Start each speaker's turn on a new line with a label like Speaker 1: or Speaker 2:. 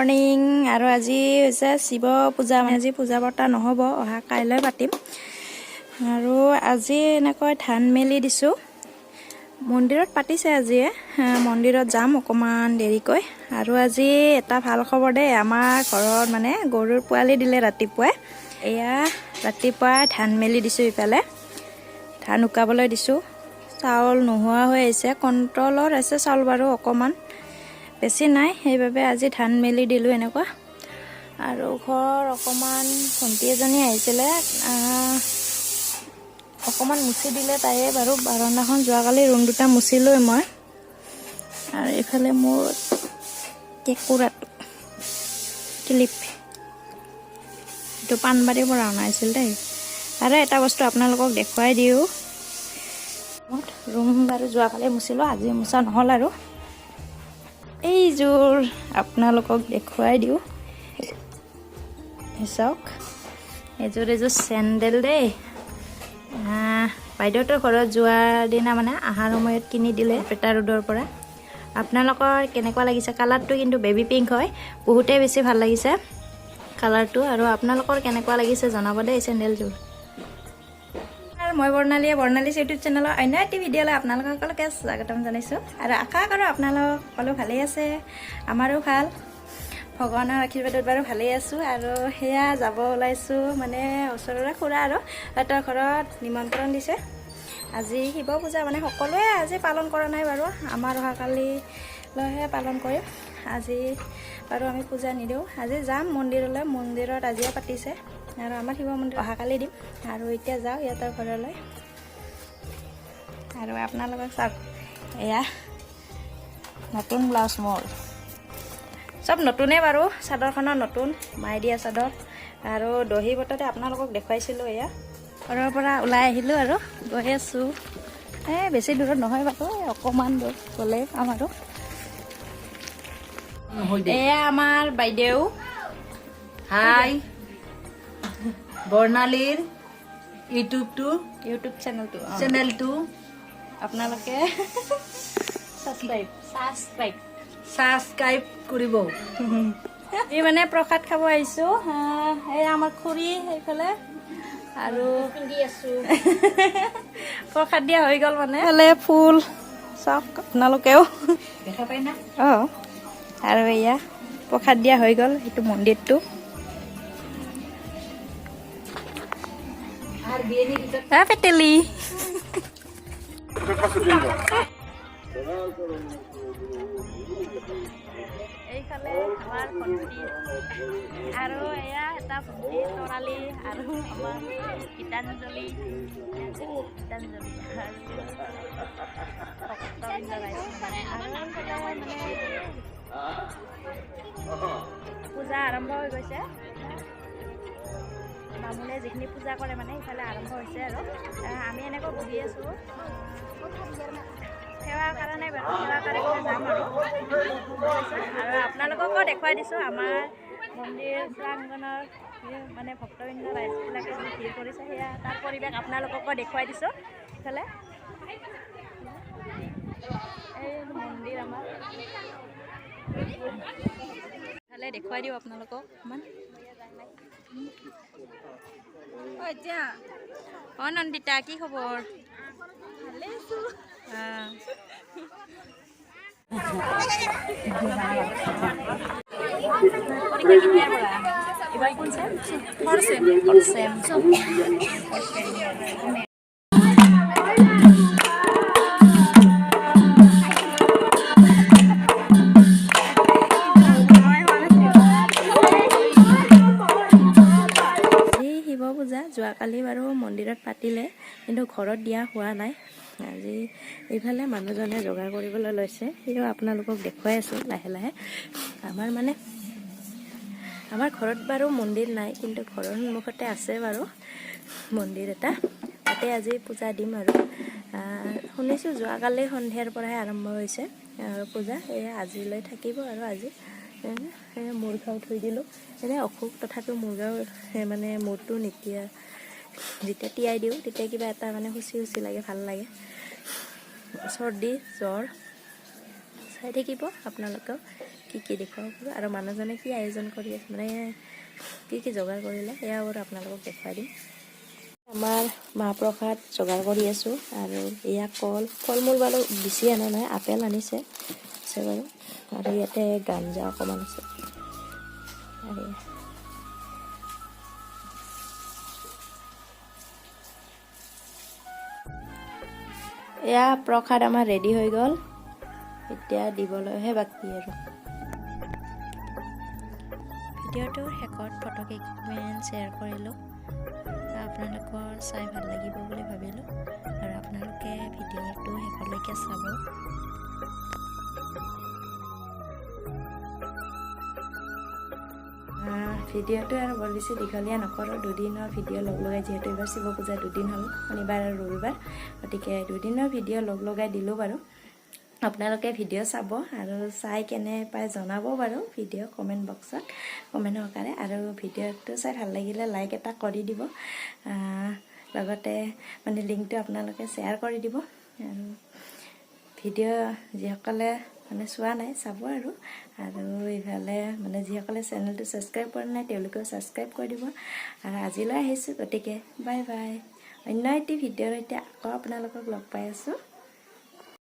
Speaker 1: Morning আৰু আজি হৈছে শিৱ পূজা আজি পূজা বৰ্তা নহ'ব অহা কাইলৈ পাতিম আৰু আজি এনেকৈ ধান মেলি দিছোঁ মন্দিৰত পাতিছে আজি মন্দিৰত যাম অকমান দেৰিকৈ আৰু আজি এটা ভাল খবৰ দেই আমাৰ ঘৰত মানে গৰুৰ পোৱালি দিলে ৰাতিপুৱাই এয়া ৰাতিপুৱা ধান মেলি দিছোঁ ইফালে ধান উকাবলৈ দিছোঁ চাউল নোহোৱা হৈ আহিছে কণ্ট্ৰলৰ আছে চাউল বাৰু অকমান বেছি নাই সেইবাবে আজি ধান মেলি দিলোঁ এনেকুৱা আৰু ঘৰ অকমান ভণ্টি এজনী আহিছিলে অকমান মুছি দিলে তাইয়ে বাৰু বাৰান্দাখন যোৱাকালি ৰুম দুটা মুচিলৈ মই আৰু এইফালে মোৰ কেকুৰাটো ক্লিপ এইটো পাণবাৰীৰ পৰা অনা হৈছিল দেই আৰু এটা বস্তু আপোনালোকক দেখুৱাই দিওঁ ৰুম বাৰু যোৱাকালি মুচিলোঁ আজি মুচা নহ'ল আৰু এইযোৰ আপোনালোকক দেখুৱাই দিওঁ চাওক এইযোৰ চেণ্ডেল দেই বাইদেউহঁতৰ ঘৰত যোৱাৰ দিনা মানে অহাৰ সময়ত কিনি দিলে পেটা ৰোডৰ পৰা আপোনালোকৰ কেনেকুৱা লাগিছে কালাৰটো কিন্তু বেবী পিংক হয় বহুতেই বেছি ভাল লাগিছে কালাৰটো আৰু আপোনালোকৰ কেনেকুৱা লাগিছে জনাব দেই চেণ্ডেলযোৰ মই বৰ্ণালীছ ইউটিউব চেনেলৰ অন্য এটি ভিডিঅ'লৈ আপোনালোকক সকলোকে স্বাগতম জনাইছোঁ আৰু আশা কৰোঁ আপোনালোক সকলো ভালেই আছে আমাৰো ভাল ভগৱানৰ আশীৰ্বাদত বাৰু ভালেই আছোঁ আৰু সেয়া যাব ওলাইছোঁ মানে ওচৰৰে খুৰা আৰু সিহঁতৰ ঘৰত নিমন্ত্ৰণ দিছে আজি শিৱ পূজা মানে সকলোৱে আজি পালন কৰা নাই বাৰু আমাৰ অহাকালিলৈহে পালন কৰিম আজি বাৰু আমি পূজা নিদিওঁ আজি যাম মন্দিৰলৈ মন্দিৰত আজিয়ে পাতিছে আৰু আমাৰ শিৱ মন্দিৰ অহাকালি দিম আৰু এতিয়া যাওঁ সিহঁতৰ ঘৰলৈ আৰু আপোনালোকক চাওক এয়া নতুন ব্লাউজ মোৰ চব নতুনেই বাৰু চাদৰখনৰ নতুন মাই দিয়া চাদৰ আৰু দহি বটতে আপোনালোকক দেখুৱাইছিলোঁ এয়া ঘৰৰ পৰা ওলাই আহিলোঁ আৰু গৈ আছোঁ বেছি দূৰত নহয় বাৰু অকণমান দূৰ গ'লে আমাৰো এয়া আমাৰ বাইদেউ
Speaker 2: হাই বৰ্ণালীৰ ইউটিউব চেনেলটো আপোনালোকে ছাবস্ক্ৰাইব কৰিব
Speaker 1: এই মানে প্ৰসাদ খাব আহিছোঁ এই আমাৰ খুৰী সেইফালে আৰু প্ৰসাদ দিয়া হৈ গ'ল মানে এইফালে ফুল চাওক আপোনালোকেও
Speaker 2: দেখা পাই না
Speaker 1: অঁ আৰু এয়া প্ৰসাদ দিয়া হৈ গ'ল সেইটো মন্দিৰটো পেটেলি এইফালে আমাৰ ভণ্টি আৰু এয়া এটা ভণ্টি তৰালি আৰু আমাৰ গীতাঞ্জলি পূজা আৰম্ভ হৈ গৈছে বামুণে যিখিনি পূজা কৰে মানে ইফালে আৰম্ভ হৈছে আৰু আমি এনেকৈ বহি আছোঁ সেৱাৰ কাৰণে বাৰু সেৱা কৰি যাম আৰু আপোনালোককো দেখুৱাই দিছোঁ আমাৰ মন্দিৰ প্ৰাংগণৰ মানে ভক্তবৃন্দ ৰাইজবিলাকে যি ভিৰ কৰিছে সেয়া তাৰ পৰিৱেশ আপোনালোককো দেখুৱাই দিছোঁ ইফালে এই মন্দিৰ আমাৰ ইফালে দেখুৱাই দিওঁ আপোনালোকক অকণমান এতিয়া নন্দিতা কি খবৰ যোৱাকালি বাৰু মন্দিৰত পাতিলে কিন্তু ঘৰত দিয়া হোৱা নাই আজি এইফালে মানুহজনে যোগাৰ কৰিবলৈ লৈছে সেয়াও আপোনালোকক দেখুৱাই আছোঁ লাহে লাহে আমাৰ ঘৰত বাৰু মন্দিৰ নাই কিন্তু ঘৰৰ সন্মুখতে আছে বাৰু মন্দিৰ এটা তাতে আজি পূজা দিম আৰু শুনিছোঁ যোৱাকালি সন্ধিয়াৰ পৰাই আৰম্ভ হৈছে আৰু পূজা এয়া আজিলৈ থাকিব আৰু আজি মূৰ ঘাও থৈ দিলোঁ এনে অসুখ তথাপিও মূৰ ঘাও মানে মূৰটো যেতিয়া তিয়াই দিওঁ তেতিয়া কিবা এটা মানে হুচি লাগে ভাল লাগে চৰ্দি জ্বৰ চাই থাকিব আপোনালোকেও কি দেখুৱাব পাৰোঁ আৰু মানুহজনে কি আয়োজন কৰি আছে মানে কি যোগাৰ কৰিলে সেয়া বাৰু আপোনালোকক দেখুৱাই দিম। আমাৰ মাহ প্ৰসাদ যোগাৰ কৰি আছোঁ আৰু এয়া কল ফল মূল বাৰু বেছি আনা নাই, আপেল আনিছে বাৰু আৰু ইয়াতে গাঞ্জা অকণমান আছে আৰু এয়া প্ৰসাদ আমাৰ ৰেডি হৈ গ'ল, এতিয়া দিবলৈহে বাকী আৰু। ভিডিঅ'টোৰ শেষত ফটো কেইখনমান শ্বেয়াৰ কৰিলোঁ, আপোনালোকৰ চাই ভাল লাগিব বুলি ভাবিলোঁ আৰু আপোনালোকে ভিডিঅ'টো শেষলৈকে চাব। ভিডিঅ'টো আৰু বৰ বেছি দীঘলীয়া নকৰোঁ, দুদিনৰ ভিডিঅ' লগাই যিহেতু এইবাৰ শিৱ পূজা 2 দিন হ'ল, শনিবাৰ আৰু ৰবিবাৰ, গতিকে 2 দিনৰ ভিডিঅ' লগাই দিলোঁ বাৰু। আপোনালোকে ভিডিঅ' চাব আৰু চাই কেনে পাই জনাব বাৰু ভিডিঅ' কমেণ্ট বক্সত কমেণ্ট সহকাৰে, আৰু ভিডিঅ'টো চাই ভাল লাগিলে লাইক এটা কৰি দিব, লগতে মানে লিংকটো আপোনালোকে শ্বেয়াৰ কৰি দিব আৰু ভিডিঅ' যিসকলে মানে চোৱা নাই চাব আৰু এইফালে মানে যিসকলে চেনেলটো ছাবস্ক্ৰাইব কৰা নাই তেওঁলোকেও ছাবস্ক্ৰাইব কৰি দিব আৰু আজিলৈ আহিছোঁ, গতিকে বাই বাই। অন্য এটি ভিডিঅ'ৰ সৈতে আকৌ আপোনালোকক লগ পাই আছোঁ।